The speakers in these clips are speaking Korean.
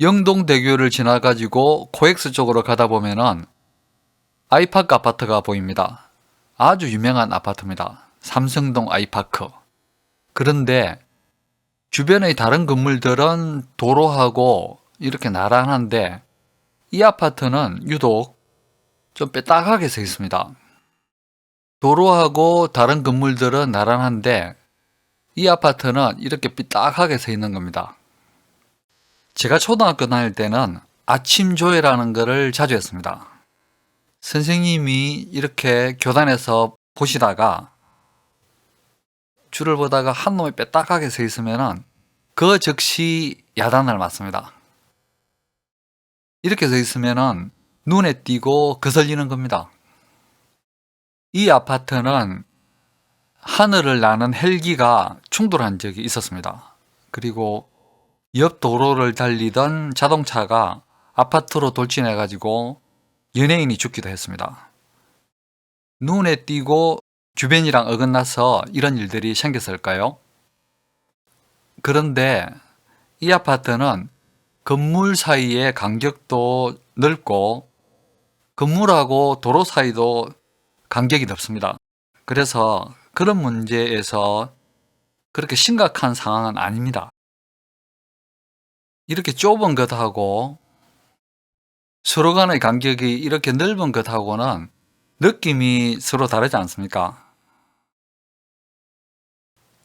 영동대교를 지나가지고 코엑스 쪽으로 가다 보면은 아이파크 아파트가 보입니다. 아주 유명한 아파트입니다. 삼성동 아이파크. 그런데 주변의 다른 건물들은 도로하고 이렇게 나란한데 이 아파트는 유독 좀 빼딱하게 서 있습니다. 도로하고 다른 건물들은 나란한데 이 아파트는 이렇게 삐딱하게 서 있는 겁니다. 제가 초등학교 다닐 때는 아침 조회라는 것을 자주 했습니다. 선생님이 이렇게 교단에서 보시다가 줄을 보다가 한 놈이 빼딱하게 서 있으면 그 즉시 야단을 맞습니다. 이렇게 서 있으면 눈에 띄고 거슬리는 겁니다. 이 아파트는 하늘을 나는 헬기가 충돌한 적이 있었습니다. 그리고 옆 도로를 달리던 자동차가 아파트로 돌진해 가지고 연예인이 죽기도 했습니다. 눈에 띄고 주변이랑 어긋나서 이런 일들이 생겼을까요? 그런데 이 아파트는 건물 사이의 간격도 넓고 건물하고 도로 사이도 간격이 넓습니다. 그래서 그런 문제에서 그렇게 심각한 상황은 아닙니다. 이렇게 좁은 것하고 서로 간의 간격이 이렇게 넓은 것하고는 느낌이 서로 다르지 않습니까?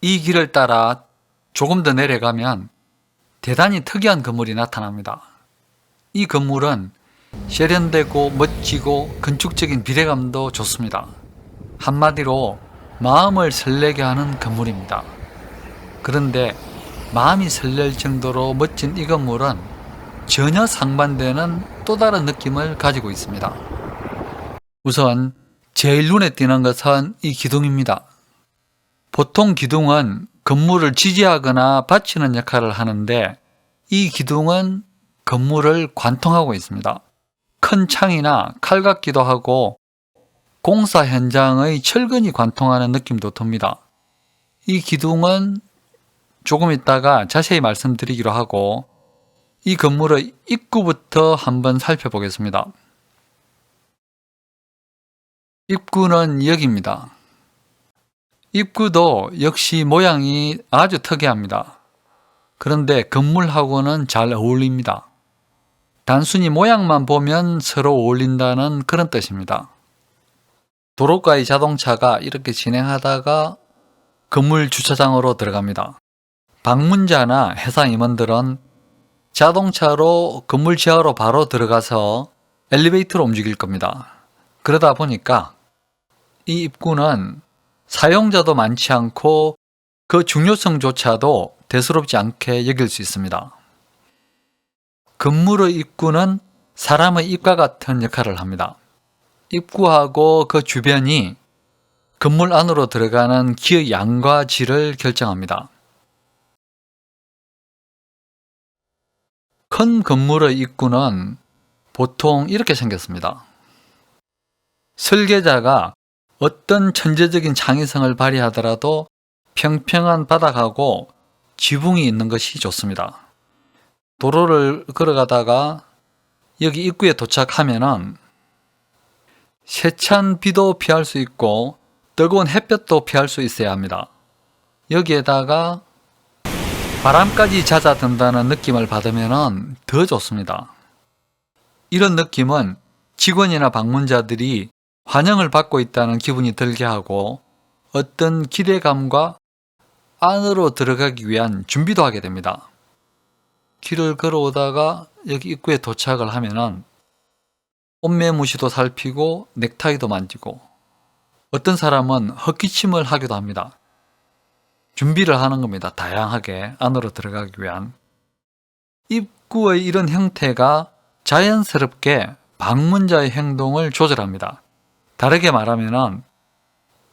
이 길을 따라 조금 더 내려가면 대단히 특이한 건물이 나타납니다. 이 건물은 세련되고 멋지고 건축적인 비례감도 좋습니다. 한마디로 마음을 설레게 하는 건물입니다. 그런데 마음이 설렐 정도로 멋진 이 건물은 전혀 상반되는 또 다른 느낌을 가지고 있습니다. 우선 제일 눈에 띄는 것은 이 기둥입니다. 보통 기둥은 건물을 지지하거나 받치는 역할을 하는데 이 기둥은 건물을 관통하고 있습니다. 큰 창이나 칼 같기도 하고 공사 현장의 철근이 관통하는 느낌도 듭니다. 이 기둥은 조금 있다가 자세히 말씀드리기로 하고 이 건물의 입구부터 한번 살펴보겠습니다. 입구는 여기입니다. 입구도 역시 모양이 아주 특이합니다. 그런데 건물하고는 잘 어울립니다. 단순히 모양만 보면 서로 어울린다는 그런 뜻입니다. 도로가의 자동차가 이렇게 진행하다가 건물 주차장으로 들어갑니다. 방문자나 회사 임원들은 자동차로 건물 지하로 바로 들어가서 엘리베이터로 움직일 겁니다. 그러다 보니까 이 입구는 사용자도 많지 않고 그 중요성조차도 대수롭지 않게 여길 수 있습니다. 건물의 입구는 사람의 입과 같은 역할을 합니다. 입구하고 그 주변이 건물 안으로 들어가는 길의 양과 질을 결정합니다. 큰 건물의 입구는 보통 이렇게 생겼습니다. 설계자가 어떤 천재적인 창의성을 발휘하더라도 평평한 바닥하고 지붕이 있는 것이 좋습니다. 도로를 걸어가다가 여기 입구에 도착하면은 세찬 비도 피할 수 있고 뜨거운 햇볕도 피할 수 있어야 합니다. 여기에다가 바람까지 잦아든다는 느낌을 받으면 더 좋습니다. 이런 느낌은 직원이나 방문자들이 환영을 받고 있다는 기분이 들게 하고 어떤 기대감과 안으로 들어가기 위한 준비도 하게 됩니다. 길을 걸어오다가 여기 입구에 도착을 하면은 옷매무시도 살피고 넥타이도 만지고 어떤 사람은 헛기침을 하기도 합니다. 준비를 하는 겁니다. 다양하게 안으로 들어가기 위한. 입구의 이런 형태가 자연스럽게 방문자의 행동을 조절합니다. 다르게 말하면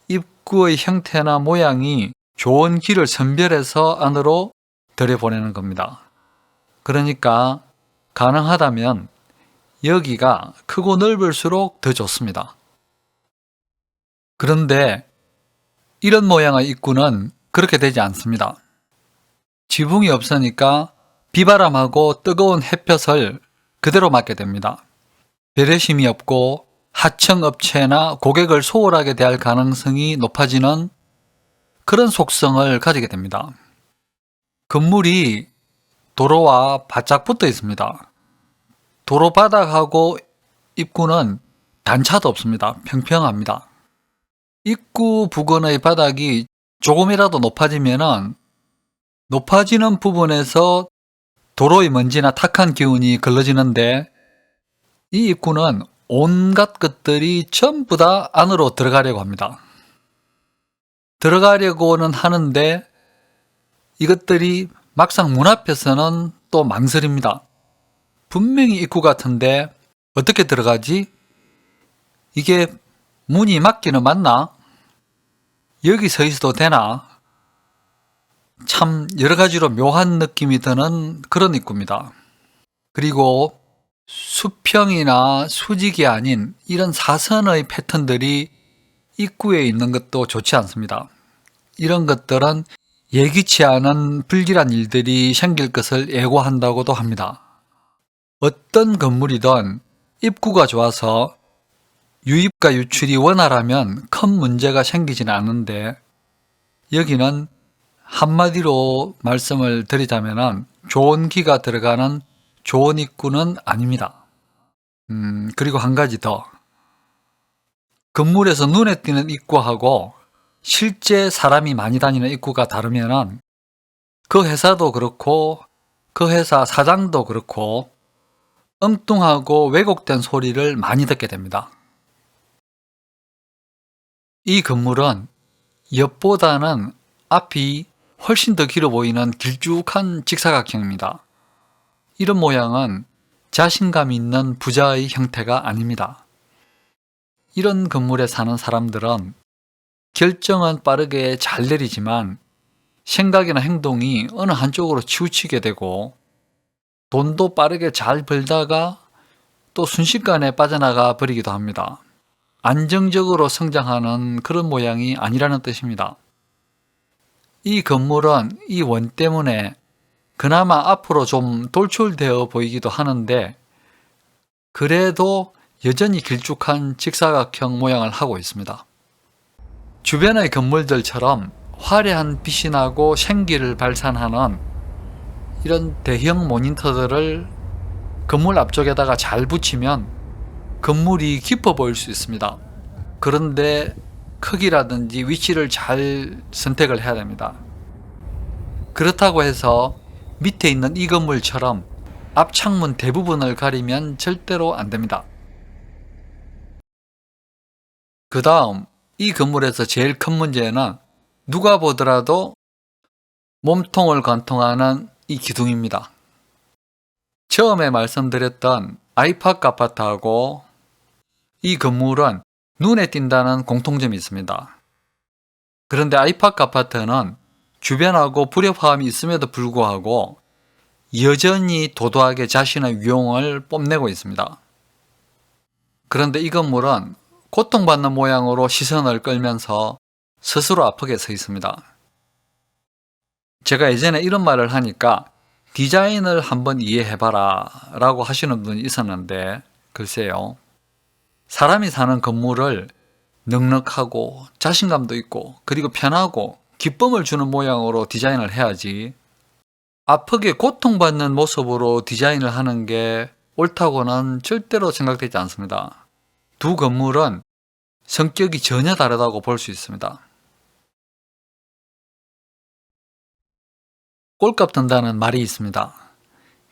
입구의 형태나 모양이 좋은 길을 선별해서 안으로 들여보내는 겁니다. 그러니까 가능하다면 여기가 크고 넓을수록 더 좋습니다. 그런데 이런 모양의 입구는 그렇게 되지 않습니다. 지붕이 없으니까 비바람하고 뜨거운 햇볕을 그대로 맞게 됩니다. 배려심이 없고 하청업체나 고객을 소홀하게 대할 가능성이 높아지는 그런 속성을 가지게 됩니다. 건물이 도로와 바짝 붙어 있습니다. 도로 바닥하고 입구는 단차도 없습니다. 평평합니다. 입구 부근의 바닥이 조금이라도 높아지면은 높아지는 부분에서 도로의 먼지나 탁한 기운이 걸러지는데 이 입구는 온갖 것들이 전부 다 안으로 들어가려고 합니다. 들어가려고는 하는데 이것들이 막상 문 앞에서는 또 망설입니다. 분명히 입구 같은데 어떻게 들어가지? 이게 문이 맞기는 맞나? 여기 서 있어도 되나? 참 여러 가지로 묘한 느낌이 드는 그런 입구입니다. 그리고 수평이나 수직이 아닌 이런 사선의 패턴들이 입구에 있는 것도 좋지 않습니다. 이런 것들은 예기치 않은 불길한 일들이 생길 것을 예고한다고도 합니다. 어떤 건물이든 입구가 좋아서 유입과 유출이 원활하면 큰 문제가 생기지는 않는데 여기는 한마디로 말씀을 드리자면 좋은 기가 들어가는 좋은 입구는 아닙니다. 그리고 한 가지 더. 건물에서 눈에 띄는 입구하고 실제 사람이 많이 다니는 입구가 다르면은 그 회사도 그렇고 그 회사 사장도 그렇고 엉뚱하고 왜곡된 소리를 많이 듣게 됩니다. 이 건물은 옆보다는 앞이 훨씬 더 길어 보이는 길쭉한 직사각형입니다. 이런 모양은 자신감 있는 부자의 형태가 아닙니다. 이런 건물에 사는 사람들은 결정은 빠르게 잘 내리지만 생각이나 행동이 어느 한쪽으로 치우치게 되고 돈도 빠르게 잘 벌다가 또 순식간에 빠져나가 버리기도 합니다. 안정적으로 성장하는 그런 모양이 아니라는 뜻입니다. 이 건물은 이 원 때문에 그나마 앞으로 좀 돌출되어 보이기도 하는데 그래도 여전히 길쭉한 직사각형 모양을 하고 있습니다. 주변의 건물들처럼 화려한 빛이 나고 생기를 발산하는 이런 대형 모니터들을 건물 앞쪽에다가 잘 붙이면 건물이 깊어 보일 수 있습니다. 그런데 크기라든지 위치를 잘 선택을 해야 됩니다. 그렇다고 해서 밑에 있는 이 건물처럼 앞 창문 대부분을 가리면 절대로 안 됩니다. 그 다음 이 건물에서 제일 큰 문제는 누가 보더라도 몸통을 관통하는 이 기둥입니다. 처음에 말씀드렸던 아이파크 아파트하고 이 건물은 눈에 띈다는 공통점이 있습니다. 그런데 아이파크 아파트는 주변하고 불협화음이 있음에도 불구하고 여전히 도도하게 자신의 위용을 뽐내고 있습니다. 그런데 이 건물은 고통받는 모양으로 시선을 끌면서 스스로 아프게 서 있습니다. 제가 예전에 이런 말을 하니까 디자인을 한번 이해해봐라 라고 하시는 분이 있었는데 글쎄요. 사람이 사는 건물을 넉넉하고 자신감도 있고 그리고 편하고 기쁨을 주는 모양으로 디자인을 해야지 아프게 고통받는 모습으로 디자인을 하는 게 옳다고는 절대로 생각되지 않습니다. 두 건물은 성격이 전혀 다르다고 볼 수 있습니다. 꼴값 든다는 말이 있습니다.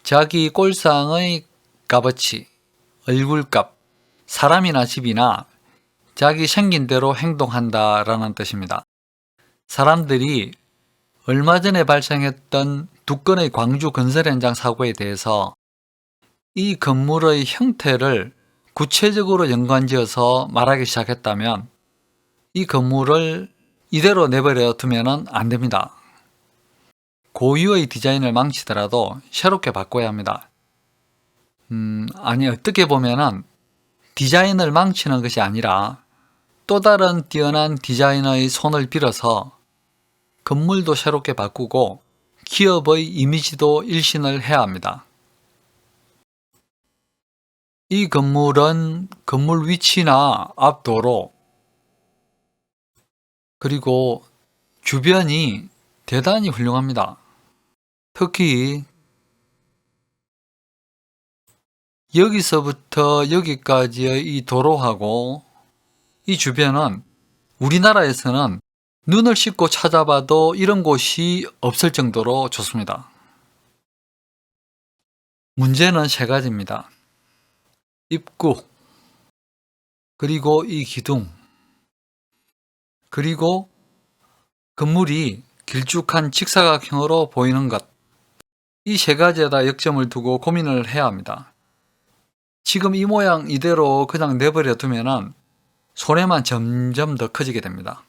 자기 꼴상의 값어치, 얼굴값, 사람이나 집이나 자기 생긴 대로 행동한다 라는 뜻입니다. 사람들이 얼마 전에 발생했던 두 건의 광주 건설 현장 사고에 대해서 이 건물의 형태를 구체적으로 연관지어서 말하기 시작했다면 이 건물을 이대로 내버려 두면 안 됩니다. 고유의 디자인을 망치더라도 새롭게 바꿔야 합니다. 아니 어떻게 보면은 디자인을 망치는 것이 아니라 또 다른 뛰어난 디자이너의 손을 빌어서 건물도 새롭게 바꾸고 기업의 이미지도 일신을 해야 합니다. 이 건물은 건물 위치나 앞도로 그리고 주변이 대단히 훌륭합니다. 특히 여기서부터 여기까지의 이 도로하고 이 주변은 우리나라에서는 눈을 씻고 찾아봐도 이런 곳이 없을 정도로 좋습니다. 문제는 세 가지입니다. 입구, 그리고 이 기둥, 그리고 건물이 길쭉한 직사각형으로 보이는 것. 이 세 가지에다 역점을 두고 고민을 해야 합니다. 지금 이 모양 이대로 그냥 내버려 두면은 손해만 점점 더 커지게 됩니다.